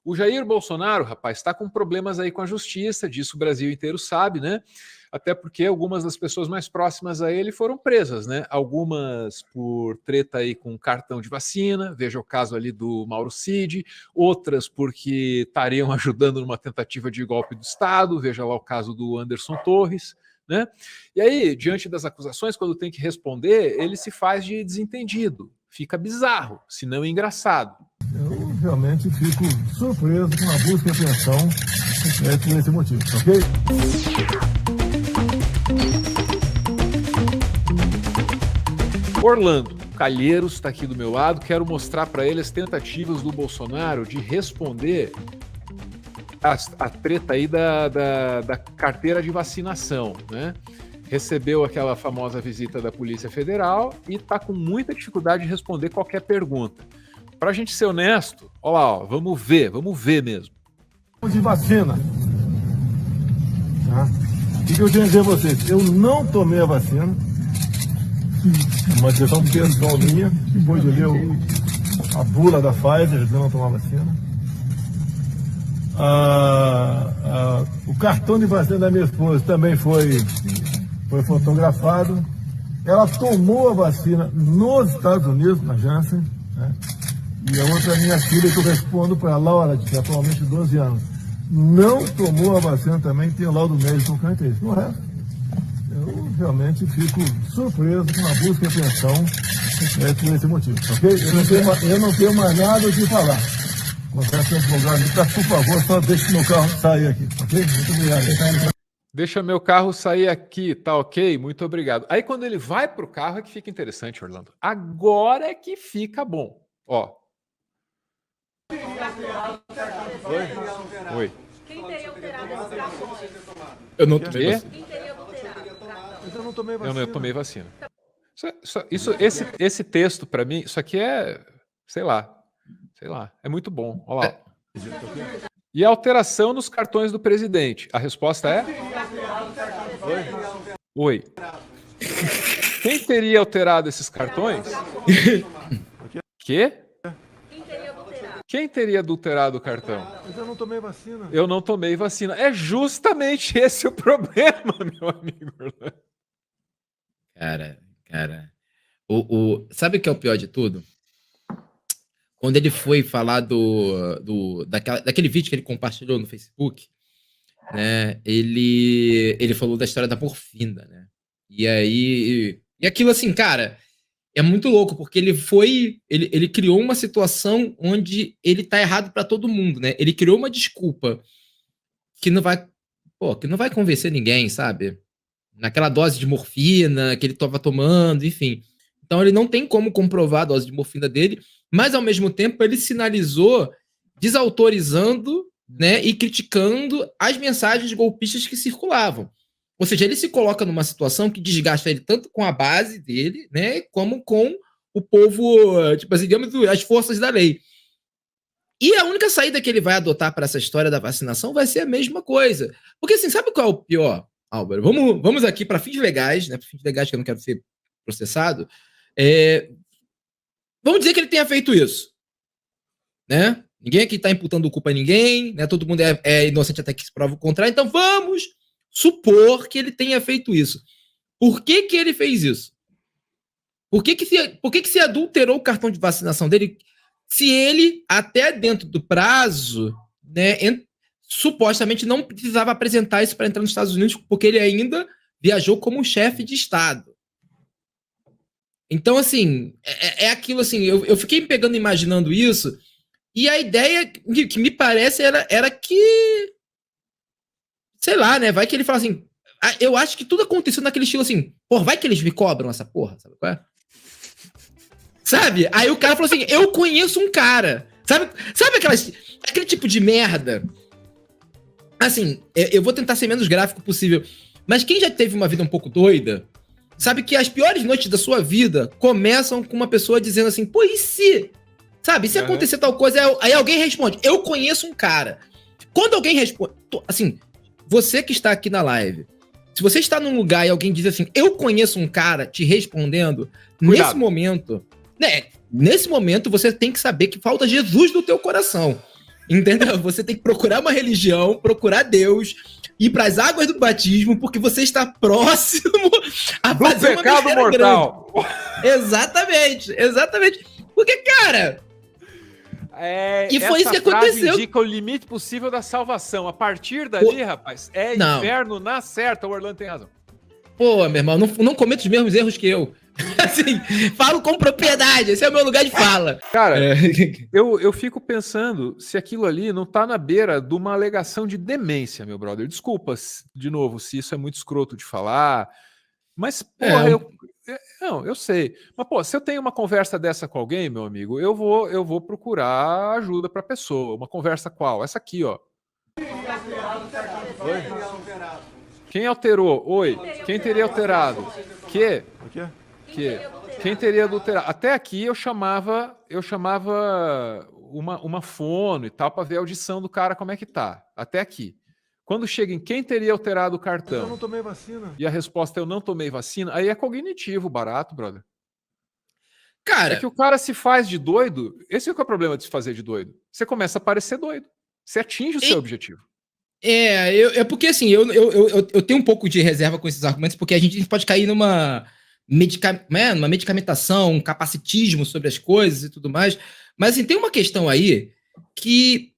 O Jair Bolsonaro, rapaz, está com problemas aí com a justiça, disso o Brasil inteiro sabe, né? Até porque algumas das pessoas mais próximas a ele foram presas, né? Algumas por treta aí com cartão de vacina, veja o caso ali do Mauro Cid, outras porque estariam ajudando numa tentativa de golpe do Estado, veja lá o caso do Anderson Torres, né? E aí, diante das acusações, quando tem que responder, ele se faz de desentendido. Fica bizarro, se não engraçado. Eu realmente fico surpreso com a busca e apreensão por esse motivo, ok? Orlando Calheiros está aqui do meu lado. Quero mostrar para ele as tentativas do Bolsonaro de responder a treta aí da carteira de vacinação, né? Recebeu aquela famosa visita da Polícia Federal e está com muita dificuldade de responder qualquer pergunta. Para a gente ser honesto, olha lá, ó, vamos ver mesmo. De vacina. Tá? O que eu tenho a dizer a vocês? Eu não tomei a vacina. Uma decisão pessoal minha, depois de ler a bula da Pfizer, de não tomar vacina. O cartão de vacina da minha esposa também foi fotografado. Ela tomou a vacina nos Estados Unidos, na Janssen, né? E a outra minha filha, que eu respondo para a Laura, de atualmente 12 anos, não tomou a vacina também, tem o laudo médico com isso. No resto, eu realmente fico surpreso com a busca e apreensão por esse motivo, ok? Eu não tenho mais nada o que falar. Confesso que eu vou por favor, só deixe meu carro sair aqui, ok? Muito obrigado. Deixa meu carro sair aqui, tá ok? Muito obrigado. Aí quando ele vai pro carro é que fica interessante, Orlando. Agora é que fica bom. Ó. Oi. Quem teria alterado os cartões? Eu não tomei vacina. Quem teria alterado o cartão? Mas eu não tomei vacina. Eu tomei vacina. Esse texto, para mim, isso aqui é, sei lá, é muito bom. Olha lá. E a alteração nos cartões do presidente? A resposta é? Oi. Quem teria alterado esses cartões? Quê? Quem teria adulterado o cartão? Mas eu não tomei vacina. Eu não tomei vacina. É justamente esse o problema, meu amigo. Cara. Sabe o que é o pior de tudo? Quando ele foi falar daquele vídeo que ele compartilhou no Facebook, né? Ele falou da história da morfina, né? E aquilo assim, cara, é muito louco, porque ele criou uma situação onde ele tá errado pra todo mundo, né? Ele criou uma desculpa que não vai convencer ninguém, sabe? Naquela dose de morfina que ele estava tomando, enfim. Então ele não tem como comprovar a dose de morfina dele, mas ao mesmo tempo ele sinalizou desautorizando, né, e criticando as mensagens golpistas que circulavam. Ou seja, ele se coloca numa situação que desgasta ele tanto com a base dele, né, como com o povo, tipo assim, digamos, as forças da lei. E a única saída que ele vai adotar para essa história da vacinação vai ser a mesma coisa. Porque, assim, sabe qual é o pior, Álvaro? Vamos aqui para fins legais, né, para fins legais que eu não quero ser processado. Vamos dizer que ele tenha feito isso, né? Ninguém aqui está imputando culpa a ninguém, né? Todo mundo é inocente até que se prova o contrário. Então vamos supor que ele tenha feito isso. Por que ele fez isso? Por que se adulterou o cartão de vacinação dele se ele, até dentro do prazo, né, supostamente não precisava apresentar isso para entrar nos Estados Unidos, porque ele ainda viajou como chefe de Estado? Então, assim, é aquilo assim, eu fiquei me pegando, imaginando isso, e a ideia que me parece era que, sei lá, né, vai que ele fala assim, eu acho que tudo aconteceu naquele estilo assim, pô, vai que eles me cobram essa porra, sabe qual é? Sabe? Aí o cara falou assim, eu conheço um cara, sabe aquele tipo de merda? Assim, eu vou tentar ser menos gráfico possível, mas quem já teve uma vida um pouco doida, sabe que as piores noites da sua vida começam com uma pessoa dizendo assim, pô, e se? Sabe, se acontecer tal coisa, aí alguém responde, eu conheço um cara. Quando alguém responde, assim, você que está aqui na live, se você está num lugar e alguém diz assim, eu conheço um cara te respondendo, nesse momento, você tem que saber que falta Jesus no teu coração. Entendeu? Você tem que procurar uma religião, procurar Deus, ir para as águas do batismo, porque você está próximo a Do fazer uma pecado besteira mortal. grande. Exatamente. Porque, cara, e foi isso que aconteceu. Indica o limite possível da salvação. A partir dali, rapaz, é Não. inferno na certa. O Orlando tem razão. Pô, meu irmão, não cometa os mesmos erros que eu. Assim, falo com propriedade, esse é o meu lugar de fala. Cara, eu fico pensando se aquilo ali não tá na beira de uma alegação de demência, meu brother. Desculpa, de novo, se isso é muito escroto de falar, mas, porra, eu sei. Mas, pô, se eu tenho uma conversa dessa com alguém, meu amigo, eu vou procurar ajuda pra pessoa. Uma conversa qual? Essa aqui, ó. Oi? Quem alterou? Oi. Quem teria alterado? Que? O quê? Quem teria adulterado? Até aqui eu chamava uma fono e tal para ver a audição do cara como é que tá. Até aqui. Quando chega em quem teria alterado o cartão? Eu não tomei vacina. E a resposta é eu não tomei vacina, aí é cognitivo, barato, brother. Cara, É que o cara se faz de doido. Esse é o problema de se fazer de doido. Você começa a parecer doido. Você atinge o seu objetivo. É porque assim, eu tenho um pouco de reserva com esses argumentos, porque a gente pode cair numa medicamentação, um capacitismo sobre as coisas e tudo mais. Mas assim, tem uma questão aí que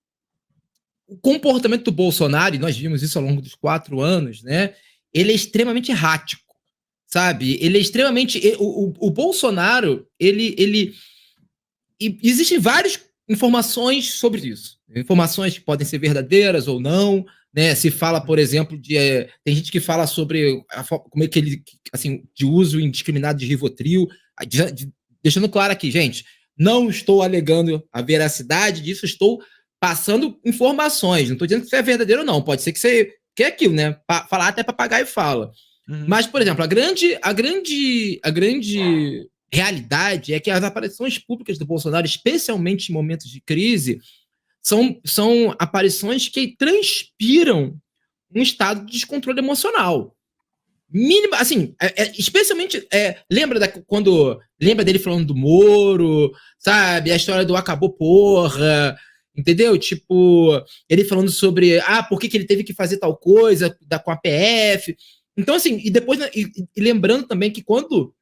o comportamento do Bolsonaro, e nós vimos isso ao longo dos 4 anos, né? Ele é extremamente errático, sabe? Ele é extremamente... O Bolsonaro, existem várias informações sobre isso. Informações que podem ser verdadeiras ou não, né? Se fala, por exemplo, tem gente que fala sobre como é que ele, assim, de uso indiscriminado de Rivotril, deixando claro aqui, gente, não estou alegando a veracidade disso, estou passando informações, não estou dizendo que isso é verdadeiro ou não, pode ser que é aquilo, né? Falar até papagaio fala. Mas, por exemplo, a grande realidade é que as aparições públicas do Bolsonaro, especialmente em momentos de crise, são aparições que transpiram um estado de descontrole emocional. Mínimo, assim, especialmente, lembra dele falando do Moro, sabe? A história do acabou porra, entendeu? Tipo, ele falando sobre, por que ele teve que fazer tal coisa com a PF. Então, assim, e depois, e lembrando também que quando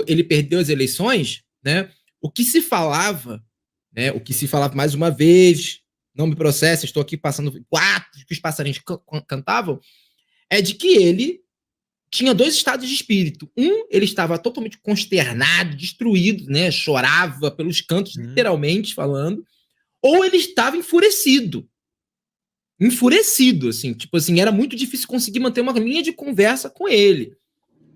ele perdeu as eleições, né, o que se falava mais uma vez, não me processa, estou aqui passando quatro que os passarinhos cantavam, é de que ele tinha 2 estados de espírito. Ele estava totalmente consternado, destruído, né, chorava pelos cantos, literalmente falando, ou ele estava enfurecido, assim, tipo assim, era muito difícil conseguir manter uma linha de conversa com ele.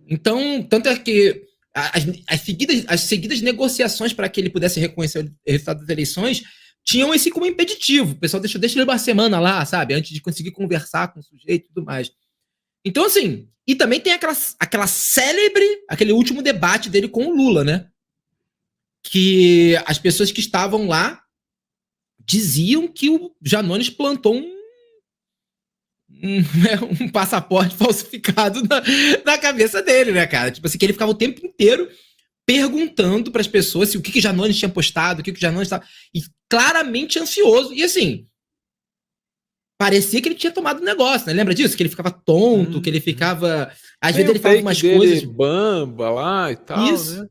Então, tanto é que as seguidas negociações para que ele pudesse reconhecer o resultado das eleições tinham esse como impeditivo. O pessoal deixa ele uma semana lá, sabe? Antes de conseguir conversar com o sujeito e tudo mais. Então, assim, e também tem aquela célebre, aquele último debate dele com o Lula, né? Que as pessoas que estavam lá diziam que o Janones plantou um passaporte falsificado na cabeça dele, né, cara? Tipo assim, que ele ficava o tempo inteiro perguntando para as pessoas se o que Janones tinha postado, o que Janones estava... E claramente ansioso. E assim, parecia que ele tinha tomado um negócio, né? Lembra disso? Que ele ficava tonto, que ele ficava... Às vezes ele falava umas coisas... bamba lá e tal, Isso. né?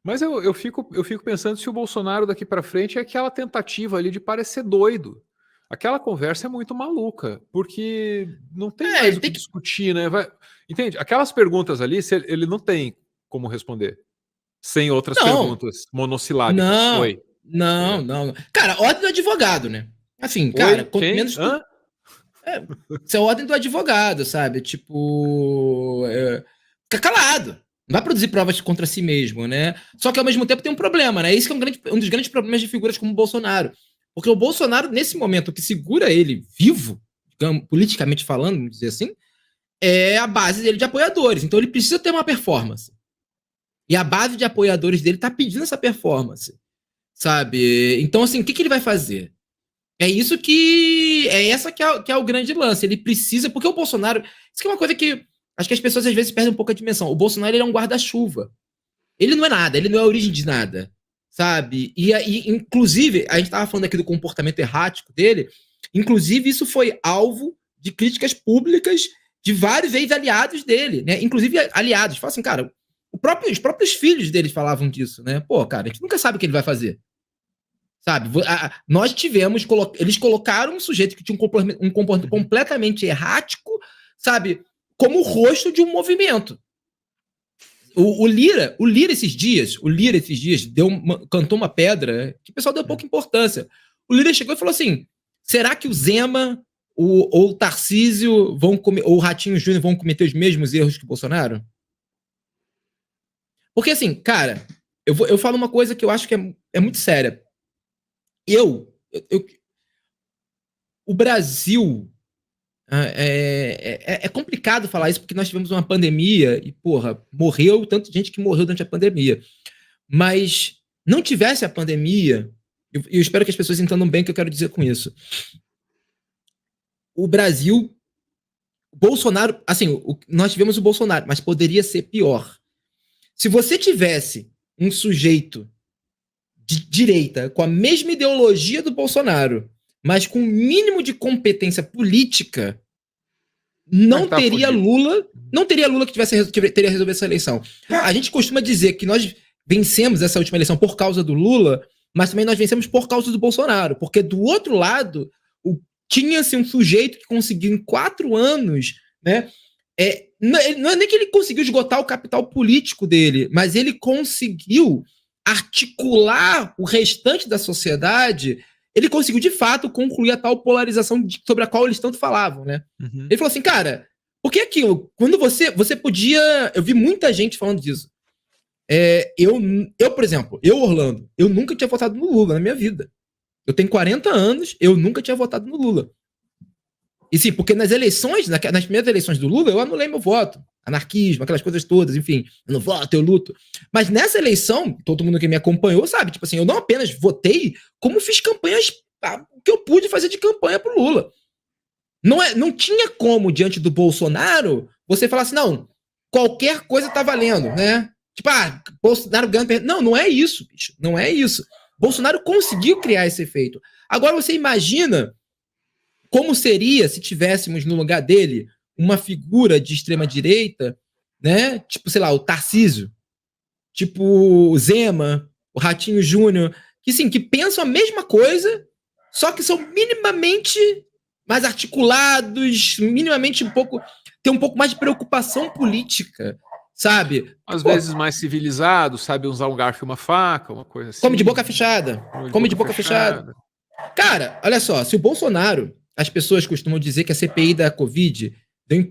Mas eu fico pensando se o Bolsonaro daqui para frente é aquela tentativa ali de parecer doido. Aquela conversa é muito maluca, porque não tem mais o que discutir, né? Entende? Aquelas perguntas ali, ele não tem como responder. Sem outras perguntas monossilábicas. Não. Cara, ordem do advogado, né? Assim, cara, quanto menos... Isso é ordem do advogado, sabe? Tipo... fica calado. Não vai produzir provas contra si mesmo, né? Só que ao mesmo tempo tem um problema, né? Isso que é um dos grandes problemas de figuras como o Bolsonaro. Porque o Bolsonaro, nesse momento, o que segura ele vivo, digamos, politicamente falando, vamos dizer assim, é a base dele de apoiadores. Então ele precisa ter uma performance. E a base de apoiadores dele tá pedindo essa performance, sabe? Então, assim, o que ele vai fazer? Essa que é o grande lance. Ele precisa... Porque o Bolsonaro... Isso que é uma coisa que acho que as pessoas às vezes perdem um pouco a dimensão. O Bolsonaro, ele é um guarda-chuva. Ele não é nada, ele não é a origem de nada. sabe? E aí, inclusive, a gente estava falando aqui do comportamento errático dele, inclusive isso foi alvo de críticas públicas de vários ex-aliados dele, né? Inclusive aliados. Fala assim, cara, os próprios filhos dele falavam disso, né? Pô, cara, a gente nunca sabe o que ele vai fazer. Sabe? Nós tivemos, eles colocaram um sujeito que tinha um comportamento completamente errático, sabe? Como o rosto de um movimento. O Lira esses dias cantou uma pedra que o pessoal deu pouca importância. O Lira chegou e falou assim: será que o Zema ou o Tarcísio ou o Ratinho Júnior vão cometer os mesmos erros que o Bolsonaro? Porque assim, cara, eu falo uma coisa que eu acho que é muito séria. O Brasil é complicado falar isso porque nós tivemos uma pandemia e, porra, morreu tanta gente que morreu durante a pandemia. Mas não tivesse a pandemia, eu espero que as pessoas entendam bem o que eu quero dizer com isso. O Brasil, o Bolsonaro, assim, nós tivemos o Bolsonaro, mas poderia ser pior. Se você tivesse um sujeito de direita com a mesma ideologia do Bolsonaro, mas com o mínimo de competência política, não teria Lula que teria resolvido essa eleição. A gente costuma dizer que nós vencemos essa última eleição por causa do Lula, mas também nós vencemos por causa do Bolsonaro, porque do outro lado tinha-se um sujeito que conseguiu em 4 anos, né? Não é nem que ele conseguiu esgotar o capital político dele, mas ele conseguiu articular o restante da sociedade. Ele conseguiu, de fato, concluir a tal polarização sobre a qual eles tanto falavam, né? Uhum. Ele falou assim, cara, por que aquilo? Quando você podia... Eu vi muita gente falando disso. Por exemplo, Orlando, eu nunca tinha votado no Lula na minha vida. Eu tenho 40 anos, eu nunca tinha votado no Lula. E sim, porque nas eleições, nas primeiras eleições do Lula, eu anulei meu voto. Anarquismo, aquelas coisas todas, enfim. Eu não voto, eu luto. Mas nessa eleição, todo mundo que me acompanhou sabe, tipo assim, eu não apenas votei, como fiz campanhas, o que eu pude fazer de campanha pro Lula. Não tinha como, diante do Bolsonaro, você falar assim, não, qualquer coisa tá valendo, né? Tipo, Bolsonaro ganha... Não é isso, bicho. Não é isso. Bolsonaro conseguiu criar esse efeito. Agora você imagina como seria se tivéssemos no lugar dele uma figura de extrema-direita, né? Tipo, sei lá, o Tarcísio, tipo o Zema, o Ratinho Júnior, que sim, que pensam a mesma coisa, só que são minimamente mais articulados, minimamente tem um pouco mais de preocupação política, sabe? Às vezes mais civilizado, sabe usar um garfo e uma faca, uma coisa assim. Come de boca fechada. Come de boca fechada. Cara, olha só, se o Bolsonaro, as pessoas costumam dizer que a CPI da Covid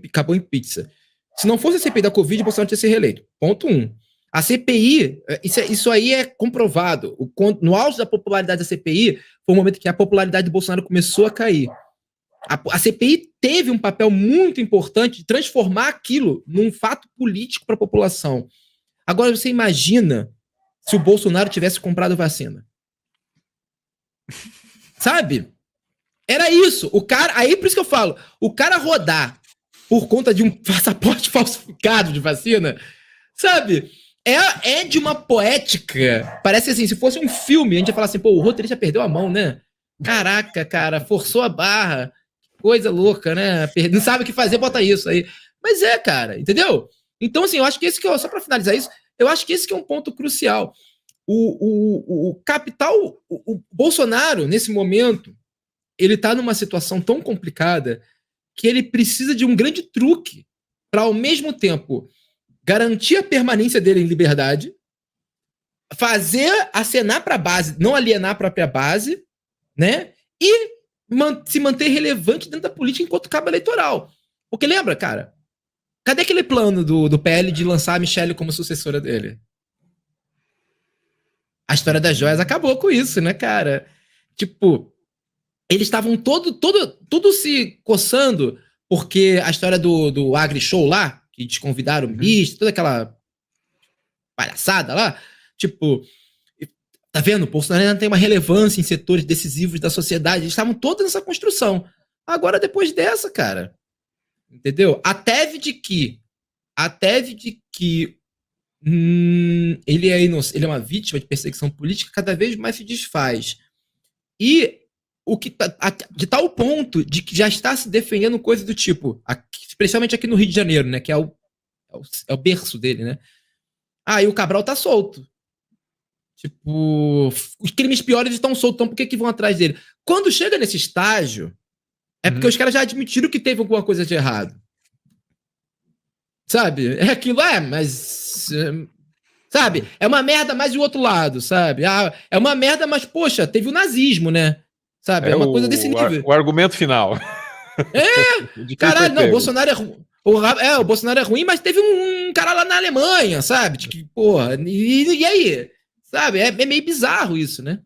acabou em pizza. Se não fosse a CPI da Covid, o Bolsonaro tinha sido reeleito. Ponto 1. A CPI, isso aí é comprovado. No auge da popularidade da CPI, foi o momento que a popularidade do Bolsonaro começou a cair. A CPI teve um papel muito importante de transformar aquilo num fato político para a população. Agora, você imagina se o Bolsonaro tivesse comprado vacina. Sabe? Era isso. O cara, aí por isso que eu falo, o cara rodar por conta de um passaporte falsificado de vacina, sabe? É de uma poética. Parece assim, se fosse um filme, a gente ia falar assim, pô, o roteirista perdeu a mão, né? Caraca, cara, forçou a barra. Coisa louca, né? Não sabe o que fazer, bota isso aí. Mas cara, entendeu? Então, assim, eu acho que esse que só pra finalizar isso, eu acho que esse que é um ponto crucial. O capital, o Bolsonaro, nesse momento, ele tá numa situação tão complicada que ele precisa de um grande truque para, ao mesmo tempo, garantir a permanência dele em liberdade, fazer acenar para a base, não alienar a própria base, né? E se manter relevante dentro da política enquanto cabo eleitoral. Porque lembra, cara, cadê aquele plano do PL de lançar a Michelle como sucessora dele? A história das joias acabou com isso, né, cara? Tipo, eles estavam tudo se coçando, porque a história do Agri Show lá, que eles convidaram o ministro, toda aquela palhaçada lá, tipo, tá vendo? O Bolsonaro ainda tem uma relevância em setores decisivos da sociedade, eles estavam todos nessa construção. Agora, depois dessa, cara, entendeu? A tese de que ele é ele é uma vítima de perseguição política, cada vez mais se desfaz. E o que de tal ponto de que já está se defendendo coisa do tipo, especialmente aqui no Rio de Janeiro, né, que é o berço dele, né? Ah, e o Cabral tá solto. Tipo, os crimes piores estão soltos, então por que vão atrás dele? Quando chega nesse estágio, é porque os caras já admitiram que teve alguma coisa de errado. Sabe? É aquilo, mas... sabe? É uma merda, mas e o outro lado, sabe? Ah, é uma merda, mas, poxa, teve o nazismo, né? Sabe? É uma coisa desse nível. O argumento final. Caralho, não, o Bolsonaro é ruim. O Bolsonaro é ruim, mas teve um cara lá na Alemanha, sabe? De que, porra, e aí? Sabe? É meio bizarro isso, né?